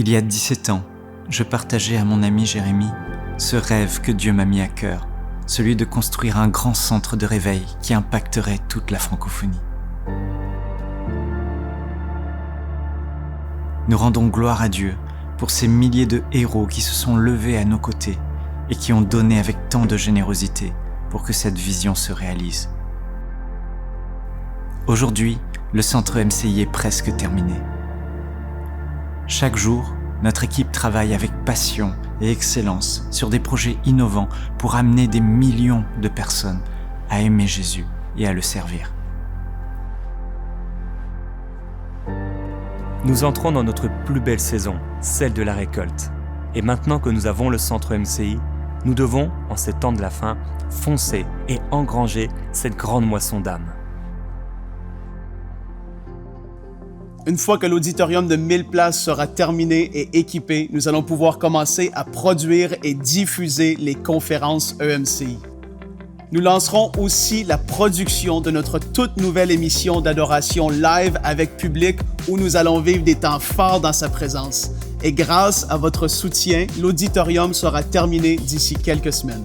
Il y a 17 ans, je partageais à mon ami Jérémy ce rêve que Dieu m'a mis à cœur, celui de construire un grand centre de réveil qui impacterait toute la francophonie. Nous rendons gloire à Dieu pour ces milliers de héros qui se sont levés à nos côtés et qui ont donné avec tant de générosité pour que cette vision se réalise. Aujourd'hui, le centre MCI est presque terminé. Chaque jour, notre équipe travaille avec passion et excellence sur des projets innovants pour amener des millions de personnes à aimer Jésus et à le servir. Nous entrons dans notre plus belle saison, celle de la récolte. Et maintenant que nous avons le centre MCI, nous devons, en ces temps de la fin, foncer et engranger cette grande moisson d'âmes. Une fois que l'auditorium de 1000 places sera terminé et équipé, nous allons pouvoir commencer à produire et diffuser les conférences EMCI. Nous lancerons aussi la production de notre toute nouvelle émission d'adoration live avec public où nous allons vivre des temps forts dans sa présence. Et grâce à votre soutien, l'auditorium sera terminé d'ici quelques semaines.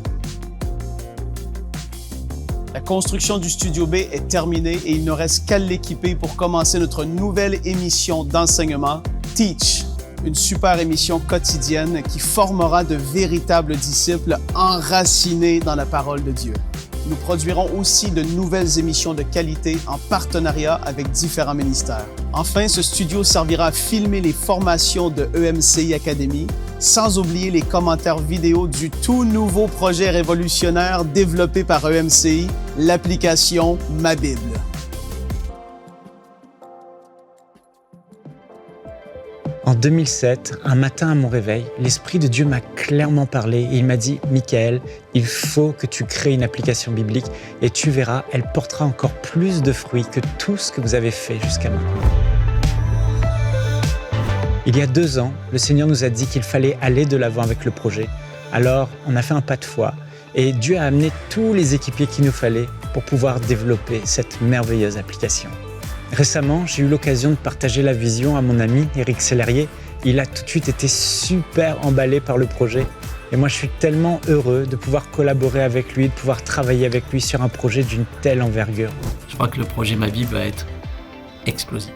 La construction du Studio B est terminée et il ne reste qu'à l'équiper pour commencer notre nouvelle émission d'enseignement, Teach, une super émission quotidienne qui formera de véritables disciples enracinés dans la parole de Dieu. Nous produirons aussi de nouvelles émissions de qualité en partenariat avec différents ministères. Enfin, ce studio servira à filmer les formations de EMCI Academy, sans oublier les commentaires vidéo du tout nouveau projet révolutionnaire développé par EMCI, l'application Ma Bible. En 2007, un matin à mon réveil, l'Esprit de Dieu m'a clairement parlé et il m'a dit « Michael, il faut que tu crées une application biblique et tu verras, elle portera encore plus de fruits que tout ce que vous avez fait jusqu'à maintenant. » Il y a 2 ans, le Seigneur nous a dit qu'il fallait aller de l'avant avec le projet. Alors, on a fait un pas de foi et Dieu a amené tous les équipiers qu'il nous fallait pour pouvoir développer cette merveilleuse application. Récemment, j'ai eu l'occasion de partager la vision à mon ami Éric Sellerier. Il a tout de suite été super emballé par le projet. Et moi, je suis tellement heureux de pouvoir collaborer avec lui, de pouvoir travailler avec lui sur un projet d'une telle envergure. Je crois que le projet Ma Bible va être explosif.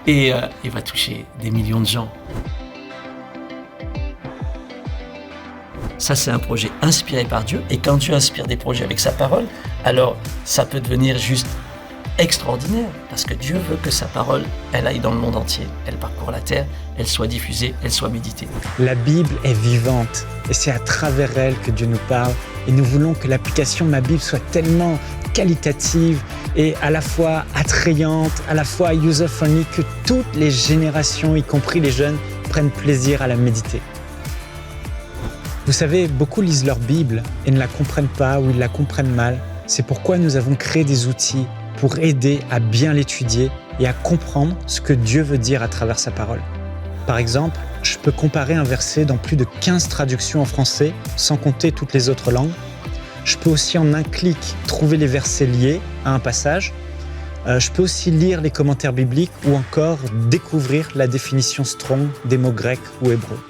Et il va toucher des millions de gens. Ça, c'est un projet inspiré par Dieu. Et quand Dieu inspire des projets avec sa parole, alors ça peut devenir juste extraordinaire, parce que Dieu veut que sa parole, elle aille dans le monde entier, elle parcourt la terre, elle soit diffusée, elle soit méditée. La Bible est vivante et c'est à travers elle que Dieu nous parle et nous voulons que l'application Ma Bible soit tellement qualitative et à la fois attrayante, à la fois user-friendly que toutes les générations, y compris les jeunes, prennent plaisir à la méditer. Vous savez, beaucoup lisent leur Bible et ne la comprennent pas ou ils la comprennent mal. C'est pourquoi nous avons créé des outils pour aider à bien l'étudier et à comprendre ce que Dieu veut dire à travers sa parole. Par exemple, je peux comparer un verset dans plus de 15 traductions en français, sans compter toutes les autres langues. Je peux aussi en un clic trouver les versets liés à un passage. Je peux aussi lire les commentaires bibliques ou encore découvrir la définition Strong des mots grecs ou hébreux.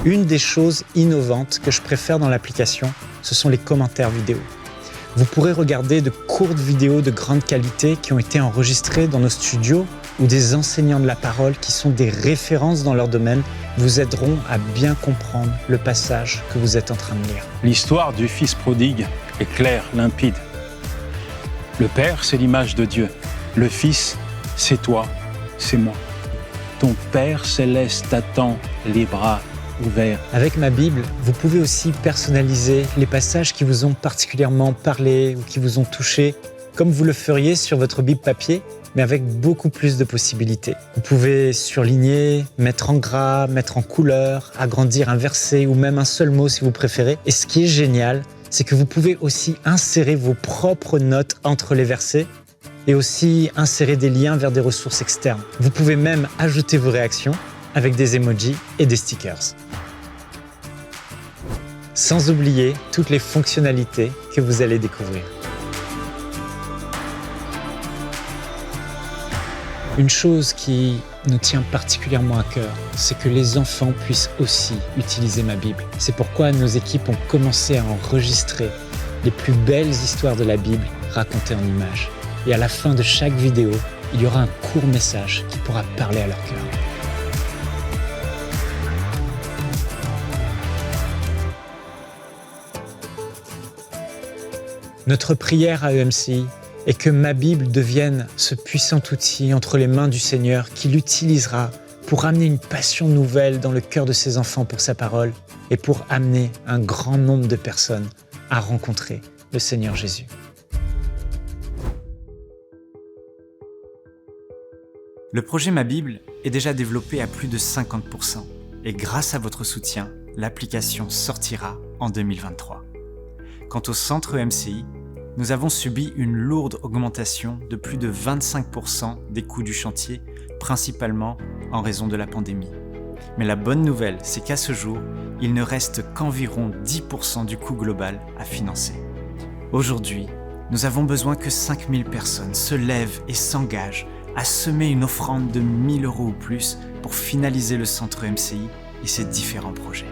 Une des choses innovantes que je préfère dans l'application, ce sont les commentaires vidéo. Vous pourrez regarder de courtes vidéos de grande qualité qui ont été enregistrées dans nos studios ou des enseignants de la parole qui sont des références dans leur domaine vous aideront à bien comprendre le passage que vous êtes en train de lire. L'histoire du Fils prodigue est claire, limpide. Le Père, c'est l'image de Dieu. Le Fils, c'est toi, c'est moi. Ton Père céleste t'attend les bras ouverts. Avec Ma Bible, vous pouvez aussi personnaliser les passages qui vous ont particulièrement parlé ou qui vous ont touché, comme vous le feriez sur votre Bible papier, mais avec beaucoup plus de possibilités. Vous pouvez surligner, mettre en gras, mettre en couleur, agrandir un verset ou même un seul mot si vous préférez. Et ce qui est génial, c'est que vous pouvez aussi insérer vos propres notes entre les versets et aussi insérer des liens vers des ressources externes. Vous pouvez même ajouter vos réactions avec des emojis et des stickers. Sans oublier toutes les fonctionnalités que vous allez découvrir. Une chose qui nous tient particulièrement à cœur, c'est que les enfants puissent aussi utiliser ma Bible. C'est pourquoi nos équipes ont commencé à enregistrer les plus belles histoires de la Bible racontées en images. Et à la fin de chaque vidéo, il y aura un court message qui pourra parler à leur cœur. Notre prière à EMCI est que ma Bible devienne ce puissant outil entre les mains du Seigneur qui l'utilisera pour amener une passion nouvelle dans le cœur de ses enfants pour sa parole et pour amener un grand nombre de personnes à rencontrer le Seigneur Jésus. Le projet Ma Bible est déjà développé à plus de 50% et grâce à votre soutien, l'application sortira en 2023. Quant au centre EMCI, nous avons subi une lourde augmentation de plus de 25% des coûts du chantier, principalement en raison de la pandémie. Mais la bonne nouvelle, c'est qu'à ce jour, il ne reste qu'environ 10% du coût global à financer. Aujourd'hui, nous avons besoin que 5000 personnes se lèvent et s'engagent à semer une offrande de 1000 € ou plus pour finaliser le centre EMCI et ses différents projets.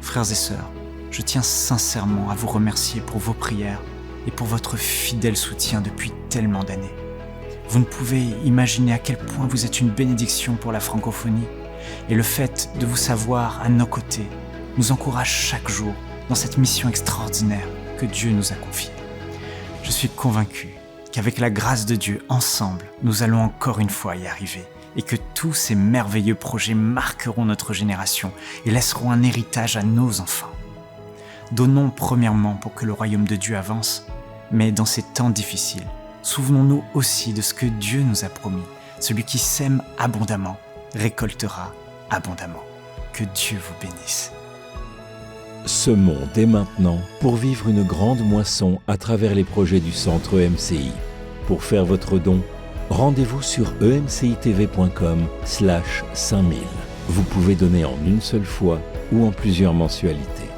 Frères et sœurs, je tiens sincèrement à vous remercier pour vos prières et pour votre fidèle soutien depuis tellement d'années. Vous ne pouvez imaginer à quel point vous êtes une bénédiction pour la francophonie et le fait de vous savoir à nos côtés nous encourage chaque jour dans cette mission extraordinaire que Dieu nous a confiée. Je suis convaincu qu'avec la grâce de Dieu, ensemble, nous allons encore une fois y arriver et que tous ces merveilleux projets marqueront notre génération et laisseront un héritage à nos enfants. Donnons premièrement pour que le royaume de Dieu avance, mais dans ces temps difficiles, souvenons-nous aussi de ce que Dieu nous a promis. Celui qui sème abondamment récoltera abondamment. Que Dieu vous bénisse. Semons dès maintenant pour vivre une grande moisson à travers les projets du centre EMCI. Pour faire votre don, rendez-vous sur emcitv.com/5000. Vous pouvez donner en une seule fois ou en plusieurs mensualités.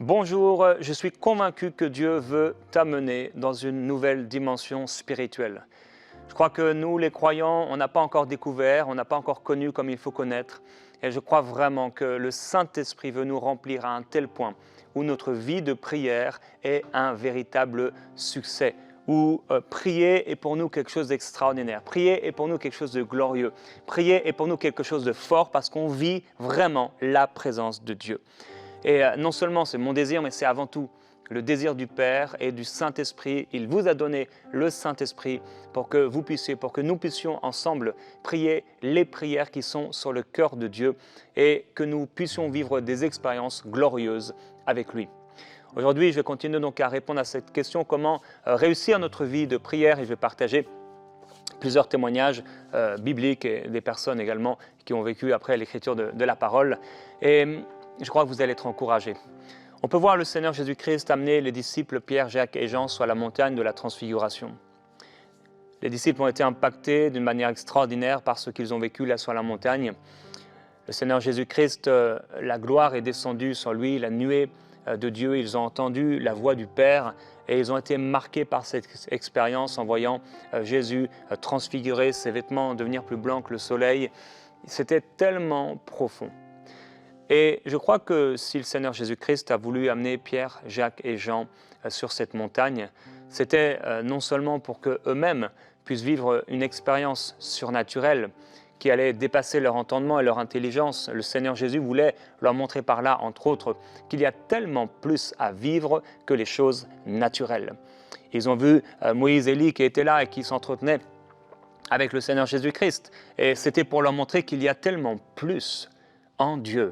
Bonjour, je suis convaincu que Dieu veut t'amener dans une nouvelle dimension spirituelle. Je crois que nous, les croyants, on n'a pas encore découvert, on n'a pas encore connu comme il faut connaître. Et je crois vraiment que le Saint-Esprit veut nous remplir à un tel point où notre vie de prière est un véritable succès. Où prier est pour nous quelque chose d'extraordinaire. Prier est pour nous quelque chose de glorieux. Prier est pour nous quelque chose de fort parce qu'on vit vraiment la présence de Dieu. Et non seulement c'est mon désir, mais c'est avant tout le désir du Père et du Saint-Esprit. Il vous a donné le Saint-Esprit pour que nous puissions ensemble prier les prières qui sont sur le cœur de Dieu et que nous puissions vivre des expériences glorieuses avec lui. Aujourd'hui, je vais continuer donc à répondre à cette question, comment réussir notre vie de prière, et je vais partager plusieurs témoignages bibliques et des personnes également qui ont vécu après l'écriture de la parole. Et je crois que vous allez être encouragés. On peut voir le Seigneur Jésus-Christ amener les disciples Pierre, Jacques et Jean sur la montagne de la Transfiguration. Les disciples ont été impactés d'une manière extraordinaire par ce qu'ils ont vécu là sur la montagne. Le Seigneur Jésus-Christ, la gloire est descendue sur lui, la nuée de Dieu. Ils ont entendu la voix du Père et ils ont été marqués par cette expérience en voyant Jésus transfigurer, ses vêtements devenir plus blancs que le soleil. C'était tellement profond. Et je crois que si le Seigneur Jésus-Christ a voulu amener Pierre, Jacques et Jean sur cette montagne, c'était non seulement pour qu'eux-mêmes puissent vivre une expérience surnaturelle qui allait dépasser leur entendement et leur intelligence. Le Seigneur Jésus voulait leur montrer par là, entre autres, qu'il y a tellement plus à vivre que les choses naturelles. Ils ont vu Moïse et Élie qui étaient là et qui s'entretenaient avec le Seigneur Jésus-Christ. Et c'était pour leur montrer qu'il y a tellement plus en Dieu.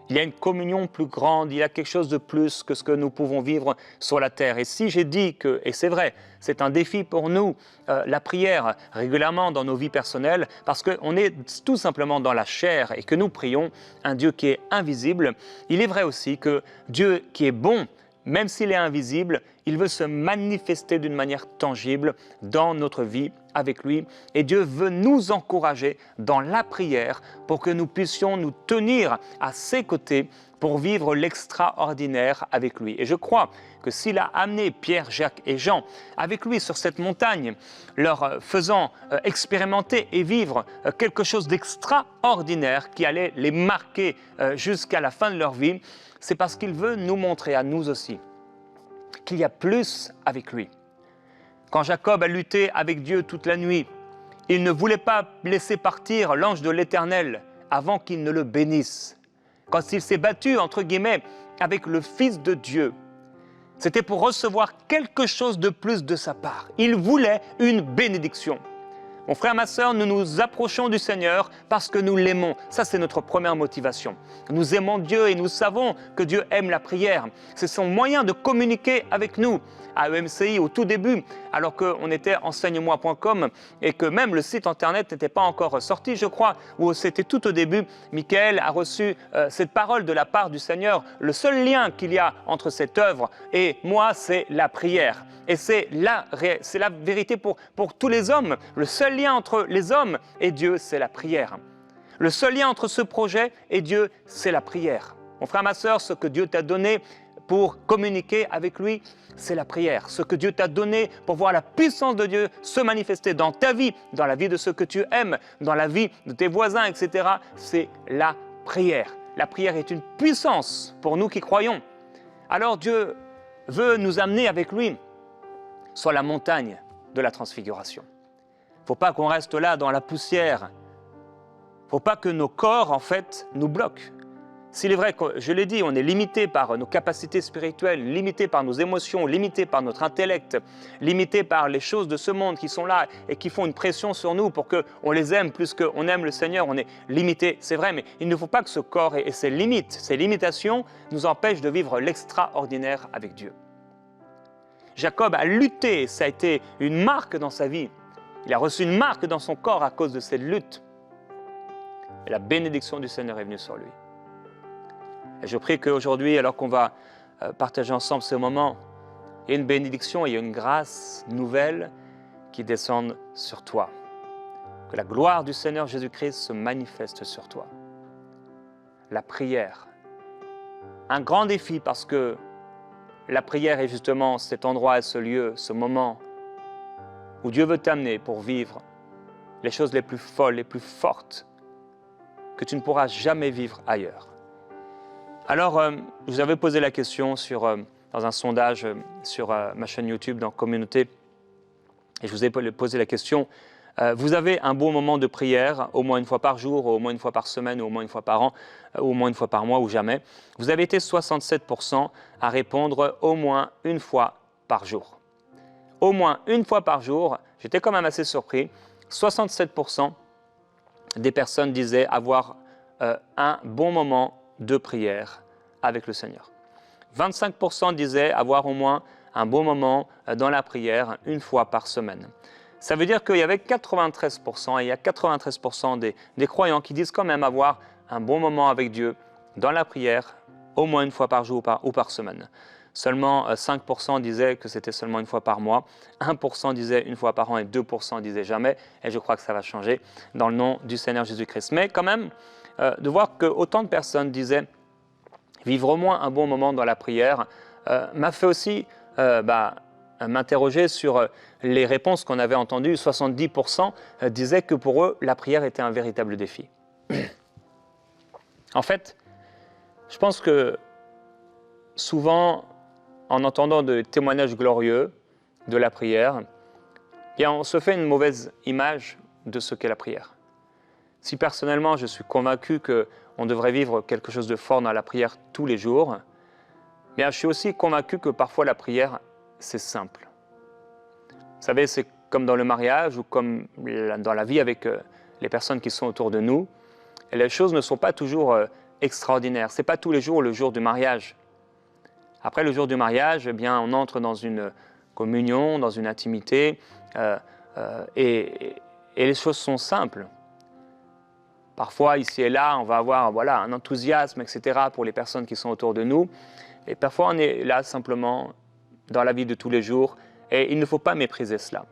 Il y a une communion plus grande, il y a quelque chose de plus que ce que nous pouvons vivre sur la terre. Et si j'ai dit que, et c'est vrai, c'est un défi pour nous, la prière régulièrement dans nos vies personnelles, parce qu'on est tout simplement dans la chair et que nous prions un Dieu qui est invisible, il est vrai aussi que Dieu qui est bon, même s'il est invisible, il veut se manifester d'une manière tangible dans notre vie avec lui. Et Dieu veut nous encourager dans la prière pour que nous puissions nous tenir à ses côtés pour vivre l'extraordinaire avec lui. Et je crois que s'il a amené Pierre, Jacques et Jean avec lui sur cette montagne, leur faisant expérimenter et vivre quelque chose d'extraordinaire qui allait les marquer jusqu'à la fin de leur vie, c'est parce qu'il veut nous montrer à nous aussi qu'il y a plus avec lui. Quand Jacob a lutté avec Dieu toute la nuit, il ne voulait pas laisser partir l'ange de l'Éternel avant qu'il ne le bénisse. Quand il s'est battu, entre guillemets, avec le Fils de Dieu, c'était pour recevoir quelque chose de plus de sa part. Il voulait une bénédiction. Mon frère, ma sœur, nous nous approchons du Seigneur parce que nous l'aimons. Ça, c'est notre première motivation. Nous aimons Dieu et nous savons que Dieu aime la prière. C'est son moyen de communiquer avec nous. À EMCI, au tout début, alors qu'on était enseigne-moi.com et que même le site internet n'était pas encore sorti, je crois, où c'était tout au début, Michael a reçu cette parole de la part du Seigneur. Le seul lien qu'il y a entre cette œuvre et moi, c'est la prière. Et c'est la vérité pour tous les hommes. Le seul lien entre les hommes et Dieu, c'est la prière. Le seul lien entre ce projet et Dieu, c'est la prière. Mon frère, ma sœur, ce que Dieu t'a donné pour communiquer avec lui, c'est la prière. Ce que Dieu t'a donné pour voir la puissance de Dieu se manifester dans ta vie, dans la vie de ceux que tu aimes, dans la vie de tes voisins, etc., c'est la prière. La prière est une puissance pour nous qui croyons. Alors Dieu veut nous amener avec lui sur la montagne de la transfiguration. Il ne faut pas qu'on reste là dans la poussière. Il ne faut pas que nos corps, en fait, nous bloquent. S'il est vrai que, je l'ai dit, on est limité par nos capacités spirituelles, limité par nos émotions, limité par notre intellect, limité par les choses de ce monde qui sont là et qui font une pression sur nous pour qu'on les aime plus qu'on aime le Seigneur, on est limité, c'est vrai, mais il ne faut pas que ce corps et ses limites, ses limitations nous empêchent de vivre l'extraordinaire avec Dieu. Jacob a lutté, ça a été une marque dans sa vie. Il a reçu une marque dans son corps à cause de cette lutte. Et la bénédiction du Seigneur est venue sur lui. Et je prie qu'aujourd'hui, alors qu'on va partager ensemble ce moment, il y a une bénédiction, il y a une grâce nouvelle qui descende sur toi. Que la gloire du Seigneur Jésus-Christ se manifeste sur toi. La prière. Un grand défi parce que la prière est justement cet endroit et ce lieu, ce moment où Dieu veut t'amener pour vivre les choses les plus folles, les plus fortes que tu ne pourras jamais vivre ailleurs. Alors, je vous avais posé la question dans un sondage sur ma chaîne YouTube, dans Communauté, et je vous ai posé la question, vous avez un bon moment de prière, au moins une fois par jour, au moins une fois par semaine, au moins une fois par an, au moins une fois par mois ou jamais. Vous avez été 67% à répondre au moins une fois par jour. Au moins une fois par jour, j'étais quand même assez surpris, 67% des personnes disaient avoir un bon moment de prière avec le Seigneur. 25% disaient avoir au moins un bon moment dans la prière une fois par semaine. Ça veut dire qu'il y avait 93%, et il y a 93% des croyants qui disent quand même avoir un bon moment avec Dieu dans la prière au moins une fois par jour ou par semaine. Seulement 5% disaient que c'était seulement une fois par mois, 1% disaient une fois par an et 2% disaient jamais. Et je crois que ça va changer dans le nom du Seigneur Jésus-Christ. Mais quand même, de voir que autant de personnes disaient vivre au moins un bon moment dans la prière m'a fait aussi m'interroger sur les réponses qu'on avait entendues. 70% disaient que pour eux, la prière était un véritable défi. En fait, je pense que souvent, en entendant des témoignages glorieux de la prière, on se fait une mauvaise image de ce qu'est la prière. Si personnellement, je suis convaincu qu'on devrait vivre quelque chose de fort dans la prière tous les jours, je suis aussi convaincu que parfois la prière, c'est simple. Vous savez, c'est comme dans le mariage ou comme dans la vie avec les personnes qui sont autour de nous. Et les choses ne sont pas toujours extraordinaire. Ce n'est pas tous les jours le jour du mariage. Après le jour du mariage, eh bien, on entre dans une communion, dans une intimité, et les choses sont simples. Parfois, ici et là, on va avoir un enthousiasme, etc., pour les personnes qui sont autour de nous. Et parfois, on est là simplement dans la vie de tous les jours, et il ne faut pas mépriser cela.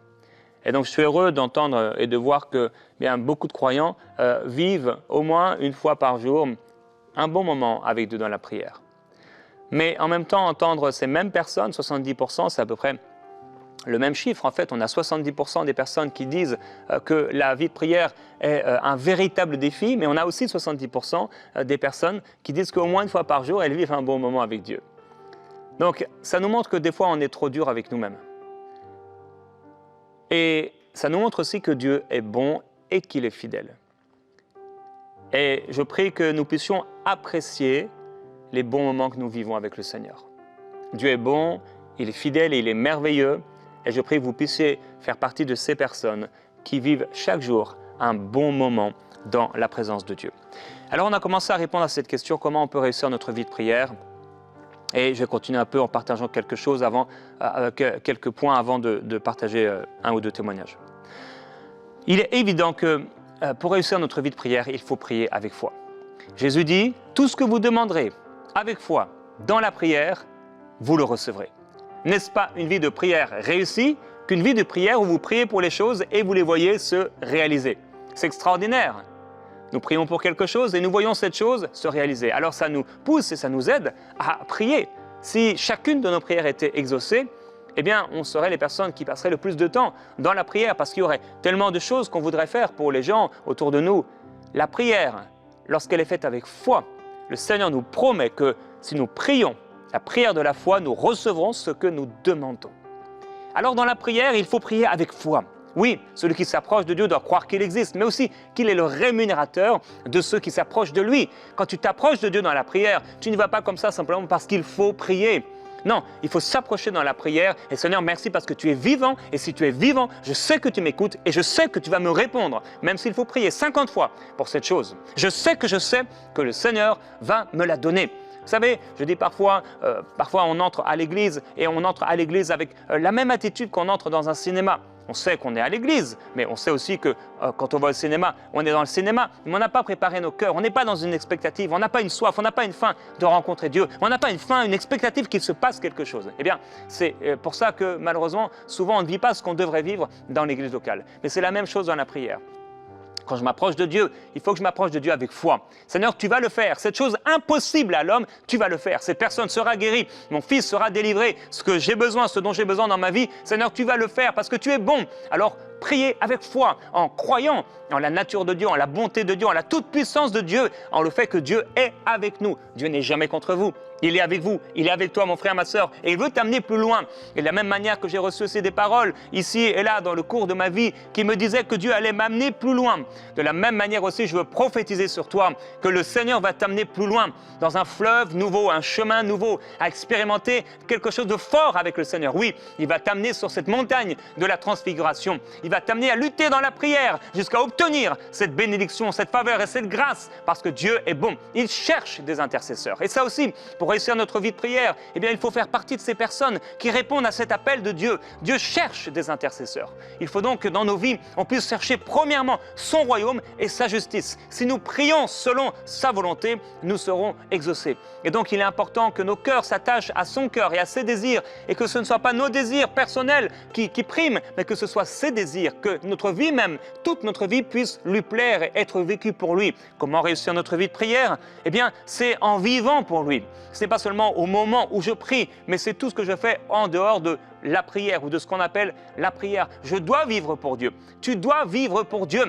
Et donc, je suis heureux d'entendre et de voir que beaucoup de croyants vivent au moins une fois par jour un bon moment avec Dieu dans la prière. Mais en même temps, entendre ces mêmes personnes, 70%, c'est à peu près le même chiffre. En fait, on a 70% des personnes qui disent que la vie de prière est un véritable défi, mais on a aussi 70% des personnes qui disent qu'au moins une fois par jour, elles vivent un bon moment avec Dieu. Donc, ça nous montre que des fois, on est trop dur avec nous-mêmes. Et ça nous montre aussi que Dieu est bon et qu'il est fidèle. Et je prie que nous puissions apprécier les bons moments que nous vivons avec le Seigneur. Dieu est bon, il est fidèle et il est merveilleux. Et je prie que vous puissiez faire partie de ces personnes qui vivent chaque jour un bon moment dans la présence de Dieu. Alors on a commencé à répondre à cette question, comment on peut réussir notre vie de prière? Et je vais continuer un peu en partageant quelque chose quelques points avant de partager un ou deux témoignages. Il est évident que pour réussir notre vie de prière, il faut prier avec foi. Jésus dit, tout ce que vous demanderez avec foi dans la prière, vous le recevrez. N'est-ce pas une vie de prière réussie qu'une vie de prière où vous priez pour les choses et vous les voyez se réaliser? C'est extraordinaire. Nous prions pour quelque chose et nous voyons cette chose se réaliser. Alors ça nous pousse et ça nous aide à prier. Si chacune de nos prières était exaucée, eh bien on serait les personnes qui passeraient le plus de temps dans la prière parce qu'il y aurait tellement de choses qu'on voudrait faire pour les gens autour de nous. La prière, lorsqu'elle est faite avec foi, le Seigneur nous promet que si nous prions la prière de la foi, nous recevrons ce que nous demandons. Alors dans la prière, il faut prier avec foi. Oui, celui qui s'approche de Dieu doit croire qu'il existe, mais aussi qu'il est le rémunérateur de ceux qui s'approchent de lui. Quand tu t'approches de Dieu dans la prière, tu ne vas pas comme ça simplement parce qu'il faut prier. Non, il faut s'approcher dans la prière et Seigneur, merci parce que tu es vivant et si tu es vivant, je sais que tu m'écoutes et je sais que tu vas me répondre, même s'il faut prier 50 fois pour cette chose. Je sais que le Seigneur va me la donner. Vous savez, je dis parfois on entre à l'église et on entre à l'église avec la même attitude qu'on entre dans un cinéma. On sait qu'on est à l'église, mais on sait aussi que quand on va au cinéma, on est dans le cinéma, mais on n'a pas préparé nos cœurs, on n'est pas dans une expectative, on n'a pas une soif, on n'a pas une faim de rencontrer Dieu, on n'a pas une expectative qu'il se passe quelque chose. Eh bien, c'est pour ça que malheureusement, souvent on ne vit pas ce qu'on devrait vivre dans l'église locale. Mais c'est la même chose dans la prière. Quand je m'approche de Dieu, il faut que je m'approche de Dieu avec foi. Seigneur, tu vas le faire. Cette chose impossible à l'homme, tu vas le faire. Cette personne sera guérie. Mon fils sera délivré. Ce que j'ai besoin, ce dont j'ai besoin dans ma vie, Seigneur, tu vas le faire parce que tu es bon. Alors, priez avec foi, en croyant en la nature de Dieu, en la bonté de Dieu, en la toute-puissance de Dieu, en le fait que Dieu est avec nous. Dieu n'est jamais contre vous. Il est avec vous, il est avec toi, mon frère, ma sœur, et il veut t'amener plus loin. Et de la même manière que j'ai reçu aussi des paroles, ici et là, dans le cours de ma vie, qui me disaient que Dieu allait m'amener plus loin. De la même manière aussi, je veux prophétiser sur toi que le Seigneur va t'amener plus loin, dans un fleuve nouveau, un chemin nouveau, à expérimenter quelque chose de fort avec le Seigneur. Oui, il va t'amener sur cette montagne de la transfiguration. Il va t'amener à lutter dans la prière jusqu'à obtenir cette bénédiction, cette faveur et cette grâce, parce que Dieu est bon. Il cherche des intercesseurs. Et ça aussi, pour réussir notre vie de prière, eh bien, il faut faire partie de ces personnes qui répondent à cet appel de Dieu. Dieu cherche des intercesseurs. Il faut donc que dans nos vies, on puisse chercher premièrement son royaume et sa justice. Si nous prions selon sa volonté, nous serons exaucés. Et donc, il est important que nos cœurs s'attachent à son cœur et à ses désirs, et que ce ne soient pas nos désirs personnels qui priment, mais que ce soit ses désirs, que notre vie même, toute notre vie puisse lui plaire et être vécue pour lui. Comment réussir notre vie de prière? Eh bien, c'est en vivant pour lui. Ce n'est pas seulement au moment où je prie, mais c'est tout ce que je fais en dehors de la prière ou de ce qu'on appelle la prière. Je dois vivre pour Dieu. Tu dois vivre pour Dieu.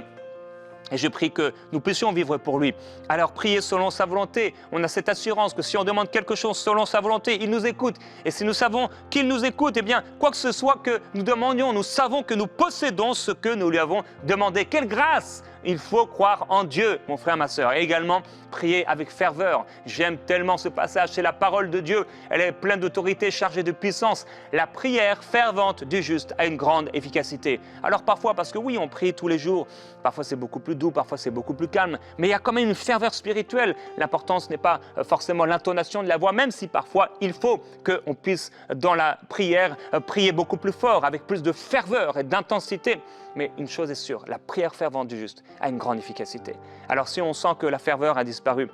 Et je prie que nous puissions vivre pour lui. Alors prier selon sa volonté. On a cette assurance que si on demande quelque chose selon sa volonté, il nous écoute. Et si nous savons qu'il nous écoute, eh bien, quoi que ce soit que nous demandions, nous savons que nous possédons ce que nous lui avons demandé. Quelle grâce il faut croire en Dieu, mon frère, ma sœur. Et également, prier avec ferveur. J'aime tellement ce passage, c'est la parole de Dieu. Elle est pleine d'autorité, chargée de puissance. La prière fervente du juste a une grande efficacité. Alors parfois, parce que oui, on prie tous les jours, parfois c'est beaucoup plus doux, parfois c'est beaucoup plus calme, mais il y a quand même une ferveur spirituelle. L'importance n'est pas forcément l'intonation de la voix, même si parfois il faut qu'on puisse, dans la prière, prier beaucoup plus fort, avec plus de ferveur et d'intensité. Mais une chose est sûre, la prière fervente du juste a une grande efficacité. Alors si on sent que la ferveur a disparu,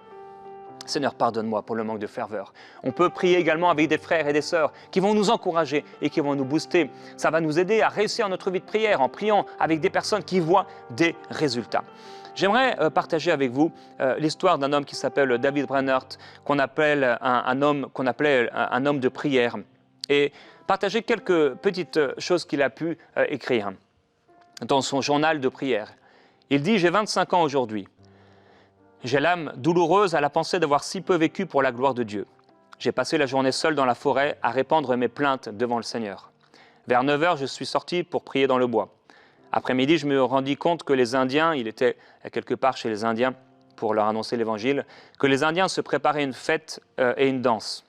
Seigneur, pardonne-moi pour le manque de ferveur. On peut prier également avec des frères et des sœurs qui vont nous encourager et qui vont nous booster. Ça va nous aider à réussir notre vie de prière en priant avec des personnes qui voient des résultats. J'aimerais partager avec vous l'histoire d'un homme qui s'appelle David Brainerd, qu'on appelait un homme de prière, et partager quelques petites choses qu'il a pu écrire dans son journal de prière. Il dit « J'ai 25 ans aujourd'hui. J'ai l'âme douloureuse à la pensée d'avoir si peu vécu pour la gloire de Dieu. J'ai passé la journée seul dans la forêt à répandre mes plaintes devant le Seigneur. Vers 9 h, je suis sorti pour prier dans le bois. Après-midi, je me rendis compte que les Indiens, il était quelque part chez les Indiens pour leur annoncer l'Évangile, que les Indiens se préparaient une fête et une danse.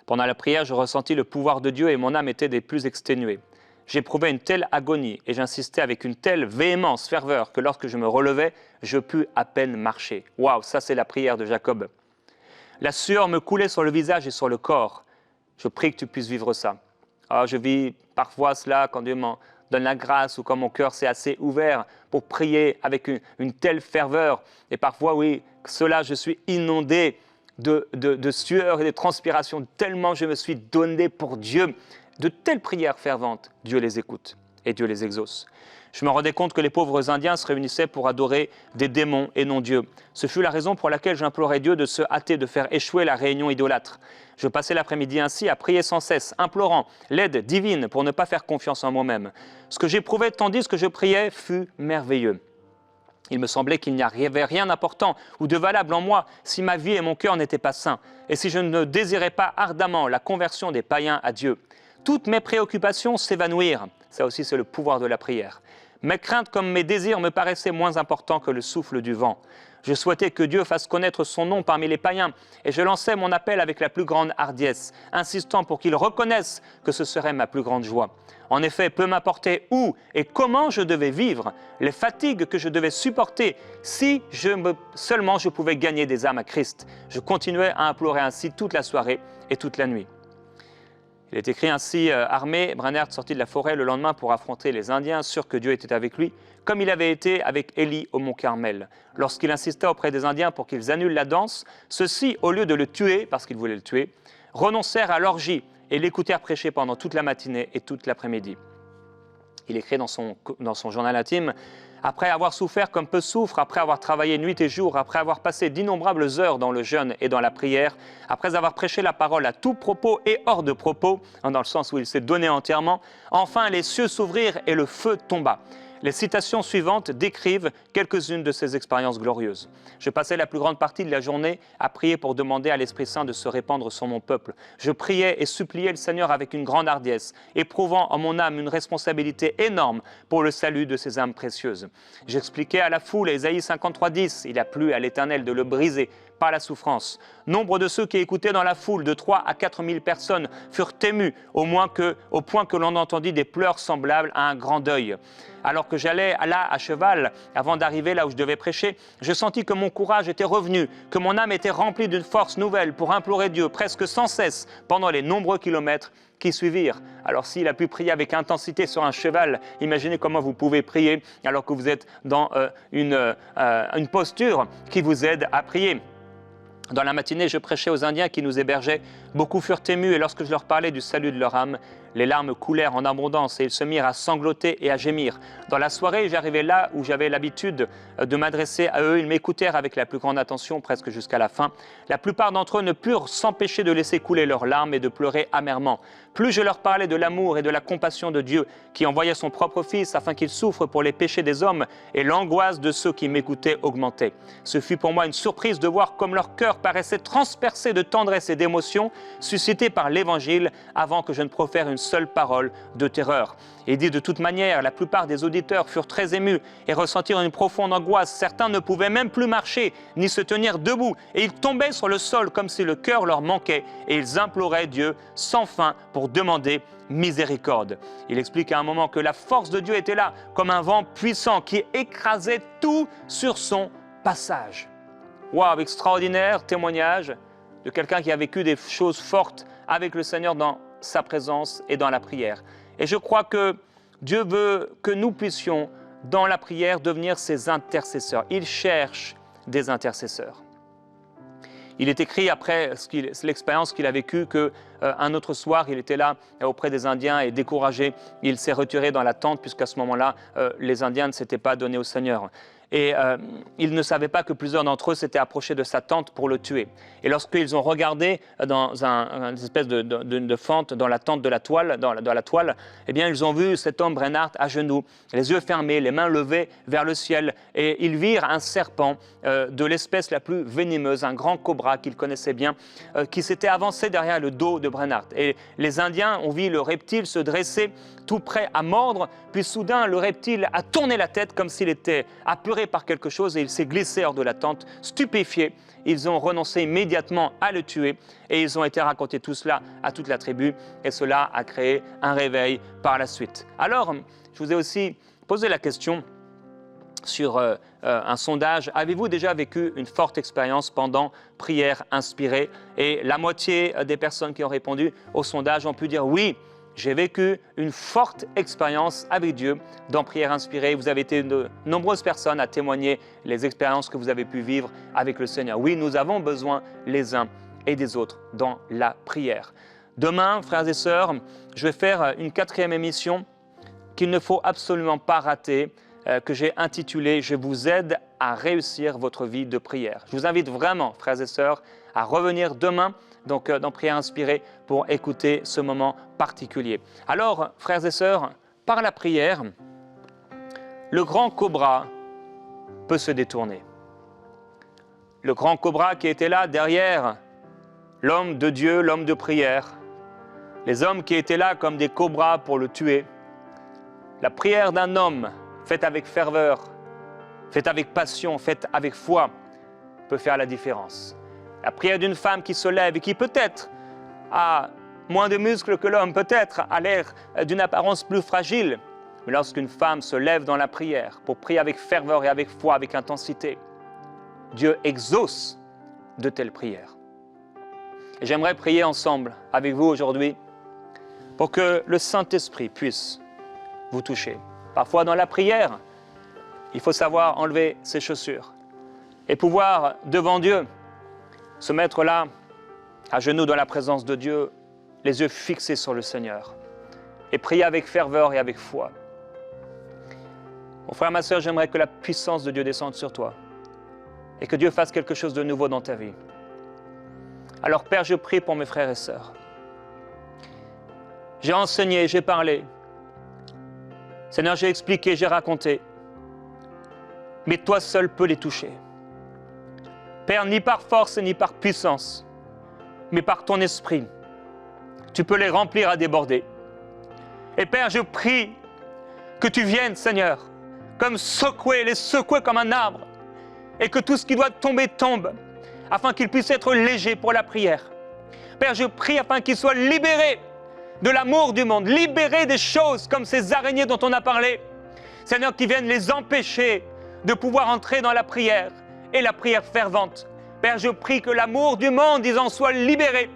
Pendant la prière, je ressentis le pouvoir de Dieu et mon âme était des plus exténuées. J'éprouvais une telle agonie et j'insistais avec une telle véhémence, ferveur, que lorsque je me relevais, je pus à peine marcher. Waouh, ça c'est la prière de Jacob. La sueur me coulait sur le visage et sur le corps. Je prie que tu puisses vivre ça. Alors, je vis parfois cela quand Dieu m'en donne la grâce ou quand mon cœur s'est assez ouvert pour prier avec une telle ferveur. Et parfois, oui, cela, je suis inondé de sueur et de transpiration, tellement je me suis donné pour Dieu. De telles prières ferventes, Dieu les écoute et Dieu les exauce. Je me rendais compte que les pauvres Indiens se réunissaient pour adorer des démons et non Dieu. Ce fut la raison pour laquelle j'implorais Dieu de se hâter de faire échouer la réunion idolâtre. Je passais l'après-midi ainsi à prier sans cesse, implorant l'aide divine pour ne pas faire confiance en moi-même. Ce que j'éprouvais tandis que je priais fut merveilleux. Il me semblait qu'il n'y avait rien d'important ou de valable en moi si ma vie et mon cœur n'étaient pas saints et si je ne désirais pas ardemment la conversion des païens à Dieu. Toutes mes préoccupations s'évanouirent. Ça aussi, c'est le pouvoir de la prière. Mes craintes comme mes désirs me paraissaient moins importants que le souffle du vent. Je souhaitais que Dieu fasse connaître son nom parmi les païens et je lançais mon appel avec la plus grande hardiesse, insistant pour qu'ils reconnaissent que ce serait ma plus grande joie. En effet, peu m'importait où et comment je devais vivre, les fatigues que je devais supporter, si seulement je pouvais gagner des âmes à Christ. Je continuais à implorer ainsi toute la soirée et toute la nuit. Il est écrit ainsi, armé, Brainerd sortit de la forêt le lendemain pour affronter les Indiens, sûr que Dieu était avec lui, comme il avait été avec Élie au mont Carmel. Lorsqu'il insista auprès des Indiens pour qu'ils annulent la danse, ceux-ci, au lieu de le tuer, parce qu'ils voulaient le tuer, renoncèrent à l'orgie et l'écoutèrent prêcher pendant toute la matinée et toute l'après-midi. Il écrit dans son journal intime, « Après avoir souffert comme peu souffrent, après avoir travaillé nuit et jour, après avoir passé d'innombrables heures dans le jeûne et dans la prière, après avoir prêché la parole à tout propos et hors de propos, dans le sens où il s'est donné entièrement, enfin les cieux s'ouvrirent et le feu tomba. » Les citations suivantes décrivent quelques-unes de ces expériences glorieuses. Je passais la plus grande partie de la journée à prier pour demander à l'Esprit Saint de se répandre sur mon peuple. Je priais et suppliais le Seigneur avec une grande hardiesse, éprouvant en mon âme une responsabilité énorme pour le salut de ces âmes précieuses. J'expliquais à la foule, Ésaïe 53:10, « Il a plu à l'Éternel de le briser par la souffrance. » Nombre de ceux qui écoutaient dans la foule, de 3 à 4 000 personnes, furent émus, au point que l'on entendit des pleurs semblables à un grand deuil. Alors que j'allais là à cheval, avant d'arriver là où je devais prêcher, je sentis que mon courage était revenu, que mon âme était remplie d'une force nouvelle pour implorer Dieu presque sans cesse pendant les nombreux kilomètres qui suivirent. Alors s'il a pu prier avec intensité sur un cheval, imaginez comment vous pouvez prier alors que vous êtes dans une posture qui vous aide à prier. Dans la matinée, je prêchais aux Indiens qui nous hébergeaient. Beaucoup furent émus et lorsque je leur parlais du salut de leur âme, les larmes coulèrent en abondance et ils se mirent à sangloter et à gémir. Dans la soirée, j'arrivais là où j'avais l'habitude de m'adresser à eux. Ils m'écoutèrent avec la plus grande attention, presque jusqu'à la fin. La plupart d'entre eux ne purent s'empêcher de laisser couler leurs larmes et de pleurer amèrement. Plus je leur parlais de l'amour et de la compassion de Dieu, qui envoyait son propre Fils afin qu'il souffre pour les péchés des hommes, et l'angoisse de ceux qui m'écoutaient augmentait. Ce fut pour moi une surprise de voir comme leur cœur paraissait transpercé de tendresse et d'émotion, suscité par l'Évangile, avant que je ne profère une seule parole de terreur. Et il dit de toute manière, la plupart des auditeurs furent très émus et ressentirent une profonde angoisse. Certains ne pouvaient même plus marcher, ni se tenir debout. Et ils tombaient sur le sol comme si le cœur leur manquait. Et ils imploraient Dieu sans fin pour demander miséricorde. Il explique à un moment que la force de Dieu était là, comme un vent puissant qui écrasait tout sur son passage. Waouh, extraordinaire témoignage de quelqu'un qui a vécu des choses fortes avec le Seigneur dans sa présence et dans la prière. Et je crois que Dieu veut que nous puissions, dans la prière, devenir ses intercesseurs. Il cherche des intercesseurs. Il est écrit après l'expérience qu'il a vécue qu'un autre soir, il était là auprès des Indiens et découragé, il s'est retiré dans la tente puisqu'à ce moment-là, les Indiens ne s'étaient pas donnés au Seigneur. Et ils ne savaient pas que plusieurs d'entre eux s'étaient approchés de sa tente pour le tuer. Et lorsqu'ils ont regardé dans une espèce de fente dans la tente de la toile, dans la toile, eh bien, ils ont vu cet homme Brenhart à genoux, les yeux fermés, les mains levées vers le ciel. Et ils virent un serpent de l'espèce la plus venimeuse, un grand cobra qu'ils connaissaient bien, qui s'était avancé derrière le dos de Brenhart. Et les Indiens ont vu le reptile se dresser tout prêt à mordre, puis soudain le reptile a tourné la tête comme s'il était apeuré par quelque chose et il s'est glissé hors de la tente, stupéfié. Ils ont renoncé immédiatement à le tuer et ils ont été raconter tout cela à toute la tribu et cela a créé un réveil par la suite. Alors, je vous ai aussi posé la question sur un sondage. Avez-vous déjà vécu une forte expérience pendant prière inspirée? Et la moitié des personnes qui ont répondu au sondage ont pu dire oui. J'ai vécu une forte expérience avec Dieu dans Prière inspirée. Vous avez été de nombreuses personnes à témoigner les expériences que vous avez pu vivre avec le Seigneur. Oui, nous avons besoin les uns et des autres dans la prière. Demain, frères et sœurs, je vais faire une 4e émission qu'il ne faut absolument pas rater, que j'ai intitulée « Je vous aide à réussir votre vie de prière ». Je vous invite vraiment, frères et sœurs, à revenir demain donc dans Prière inspirée pour écouter ce moment particulier. Alors, frères et sœurs, par la prière, le grand cobra peut se détourner. Le grand cobra qui était là derrière l'homme de Dieu, l'homme de prière, les hommes qui étaient là comme des cobras pour le tuer. La prière d'un homme faite avec ferveur, faite avec passion, faite avec foi, peut faire la différence. La prière d'une femme qui se lève et qui peut-être a moins de muscles que l'homme, peut-être a l'air d'une apparence plus fragile. Mais lorsqu'une femme se lève dans la prière pour prier avec ferveur et avec foi, avec intensité, Dieu exauce de telles prières. Et j'aimerais prier ensemble avec vous aujourd'hui pour que le Saint-Esprit puisse vous toucher. Parfois dans la prière, il faut savoir enlever ses chaussures et pouvoir devant Dieu se mettre là, à genoux dans la présence de Dieu, les yeux fixés sur le Seigneur, et prier avec ferveur et avec foi. Mon frère, ma sœur, j'aimerais que la puissance de Dieu descende sur toi, et que Dieu fasse quelque chose de nouveau dans ta vie. Alors Père, je prie pour mes frères et sœurs. J'ai enseigné, j'ai parlé. Seigneur, j'ai expliqué, j'ai raconté. Mais toi seul peux les toucher. Père, ni par force ni par puissance, mais par ton esprit, tu peux les remplir à déborder. Et Père, je prie que tu viennes, Seigneur, comme les secouer comme un arbre, et que tout ce qui doit tomber tombe, afin qu'ils puissent être légers pour la prière. Père, je prie afin qu'ils soient libérés de l'amour du monde, libérés des choses comme ces araignées dont on a parlé. Seigneur, qui viennent les empêcher de pouvoir entrer dans la prière et la prière fervente. Père, je prie que l'amour du monde, ils en soient libérés.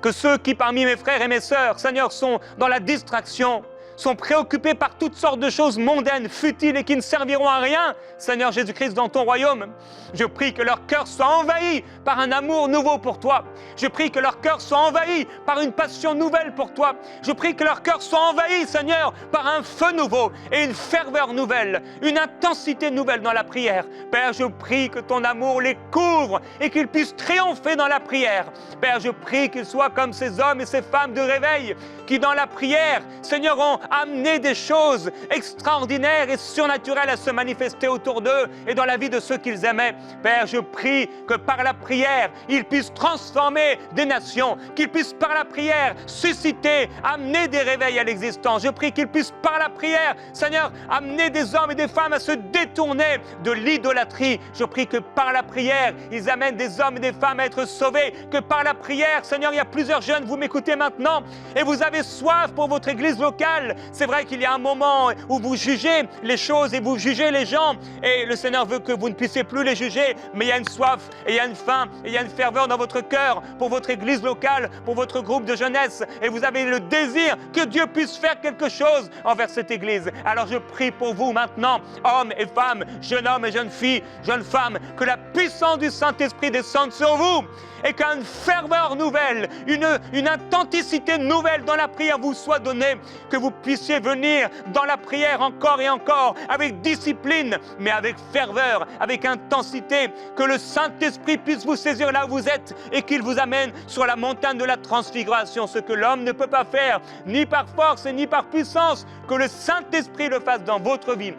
Que ceux qui, parmi mes frères et mes sœurs, Seigneur, sont dans la distraction, sont préoccupés par toutes sortes de choses mondaines, futiles et qui ne serviront à rien, Seigneur Jésus-Christ, dans ton royaume. Je prie que leur cœur soit envahi par un amour nouveau pour toi. Je prie que leur cœur soit envahi par une passion nouvelle pour toi. Je prie que leur cœur soit envahi, Seigneur, par un feu nouveau et une ferveur nouvelle, une intensité nouvelle dans la prière. Père, je prie que ton amour les couvre et qu'ils puissent triompher dans la prière. Père, je prie qu'ils soient comme ces hommes et ces femmes de réveil qui, dans la prière, Seigneur, ont amener des choses extraordinaires et surnaturelles à se manifester autour d'eux et dans la vie de ceux qu'ils aimaient. Père, je prie que par la prière, ils puissent transformer des nations, qu'ils puissent par la prière susciter, amener des réveils à l'existence. Je prie qu'ils puissent par la prière, Seigneur, amener des hommes et des femmes à se détourner de l'idolâtrie. Je prie que par la prière, ils amènent des hommes et des femmes à être sauvés, que par la prière, Seigneur, il y a plusieurs jeunes, vous m'écoutez maintenant, et vous avez soif pour votre église locale. C'est vrai qu'il y a un moment où vous jugez les choses et vous jugez les gens, et le Seigneur veut que vous ne puissiez plus les juger, mais il y a une soif, et il y a une faim, et il y a une ferveur dans votre cœur pour votre église locale, pour votre groupe de jeunesse, et vous avez le désir que Dieu puisse faire quelque chose envers cette église. Alors je prie pour vous maintenant, hommes et femmes, jeunes hommes et jeunes filles, jeunes femmes, que la puissance du Saint-Esprit descende sur vous et qu'une ferveur nouvelle, une intensité nouvelle dans la prière vous soit donnée, que vous puissiez venir dans la prière encore et encore, avec discipline, mais avec ferveur, avec intensité, que le Saint-Esprit puisse vous saisir là où vous êtes et qu'il vous amène sur la montagne de la transfiguration, ce que l'homme ne peut pas faire, ni par force et ni par puissance, que le Saint-Esprit le fasse dans votre vie.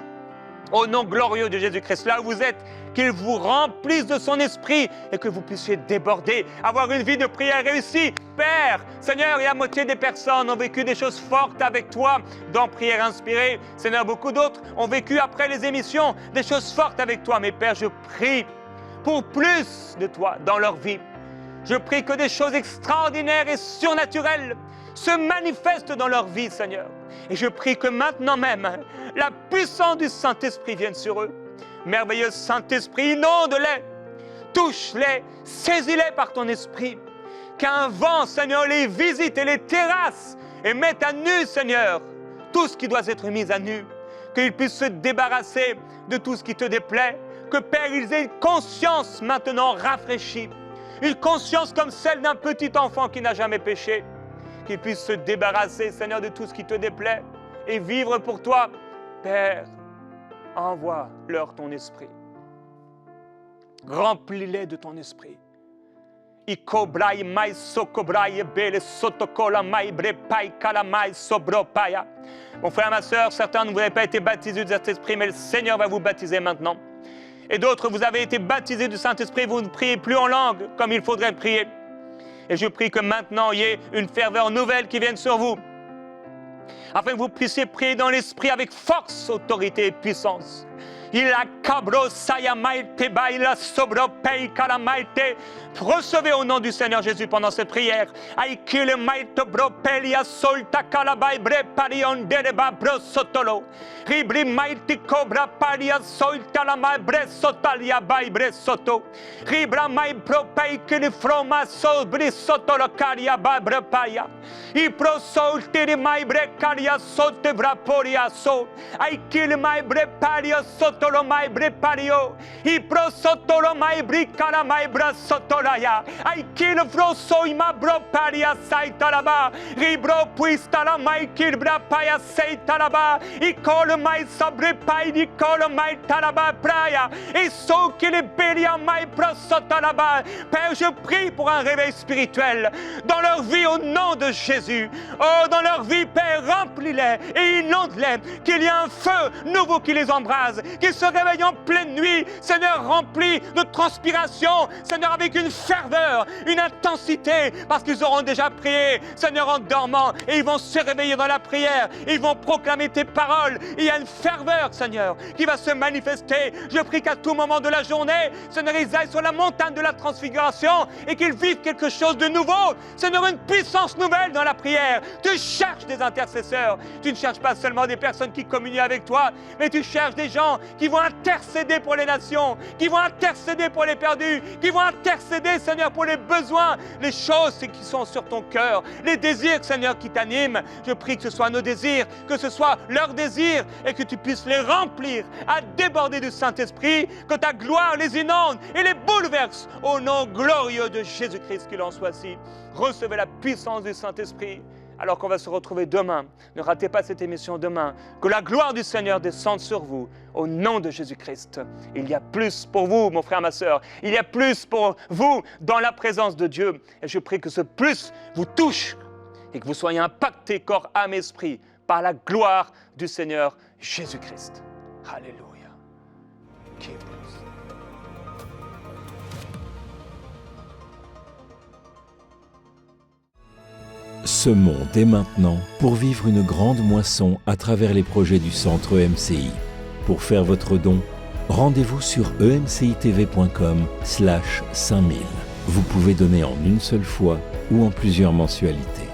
Au nom glorieux de Jésus-Christ, là où vous êtes, qu'il vous remplisse de son esprit et que vous puissiez déborder, avoir une vie de prière réussie. Père, Seigneur, et à moitié des personnes ont vécu des choses fortes avec toi dans Prière Inspirée. Seigneur, beaucoup d'autres ont vécu après les émissions des choses fortes avec toi. Mais Père, je prie pour plus de toi dans leur vie. Je prie que des choses extraordinaires et surnaturelles se manifestent dans leur vie, Seigneur. Et je prie que maintenant même, la puissance du Saint-Esprit vienne sur eux. Merveilleux Saint-Esprit, inonde-les, touche-les, saisis-les par ton esprit. Qu'un vent, Seigneur, les visite et les terrasse et mette à nu, Seigneur, tout ce qui doit être mis à nu. Qu'ils puissent se débarrasser de tout ce qui te déplaît. Que, Père, ils aient une conscience maintenant rafraîchie. Une conscience comme celle d'un petit enfant qui n'a jamais péché. Qu'ils puissent se débarrasser, Seigneur, de tout ce qui te déplaît et vivre pour toi. Père, envoie-leur ton esprit. Remplis-les de ton esprit. Mon frère, ma soeur, certains ne vous avez pas été baptisés du Saint-Esprit, mais le Seigneur va vous baptiser maintenant. Et d'autres, vous avez été baptisés du Saint-Esprit, vous ne priez plus en langue comme il faudrait prier. Et je prie que maintenant, il y ait une ferveur nouvelle qui vienne sur vous, afin que vous puissiez prier dans l'Esprit avec force, autorité et puissance. Recevez au nom du Seigneur Jésus pendant cette prière. Mai brepario I prosotolo mai bricala mai brasotolaya I kill froso I ma broparia saitalaba Ribro puistala mai kilbra paya saitalaba I call mai sobre pai di call mai talaba praia Et so qu'il belia mai prosotalaba. Père, je prie pour un réveil spirituel dans leur vie au nom de Jésus. Oh, dans leur vie, Père, remplis-les et inonde-les, qu'il y ait un feu nouveau qui les embrase, qu'ils se réveillent en pleine nuit, Seigneur, remplis de transpiration, Seigneur, avec une ferveur, une intensité, parce qu'ils auront déjà prié, Seigneur, en dormant, et ils vont se réveiller dans la prière, ils vont proclamer tes paroles. Il y a une ferveur, Seigneur, qui va se manifester. Je prie qu'à tout moment de la journée, Seigneur, ils aillent sur la montagne de la transfiguration et qu'ils vivent quelque chose de nouveau. Seigneur, une puissance nouvelle dans la prière. Tu cherches des intercesseurs. Tu ne cherches pas seulement des personnes qui communient avec toi, mais tu cherches des gens qui vont intercéder pour les nations, qui vont intercéder pour les perdus, qui vont intercéder, Seigneur, pour les besoins, les choses qui sont sur ton cœur, les désirs, Seigneur, qui t'animent. Je prie que ce soit nos désirs, que ce soit leurs désirs et que tu puisses les remplir à déborder du Saint-Esprit, que ta gloire les inonde et les bouleverse au nom glorieux de Jésus-Christ, qu'il en soit ainsi. Recevez la puissance du Saint-Esprit alors qu'on va se retrouver demain. Ne ratez pas cette émission demain. Que la gloire du Seigneur descende sur vous au nom de Jésus-Christ. Il y a plus pour vous, mon frère, ma sœur. Il y a plus pour vous dans la présence de Dieu. Et je prie que ce plus vous touche et que vous soyez impactés corps, âme, esprit par la gloire du Seigneur Jésus-Christ. Alléluia. Semons dès maintenant pour vivre une grande moisson à travers les projets du Centre EMCI. Pour faire votre don, rendez-vous sur emcitv.com/5000. Vous pouvez donner en une seule fois ou en plusieurs mensualités.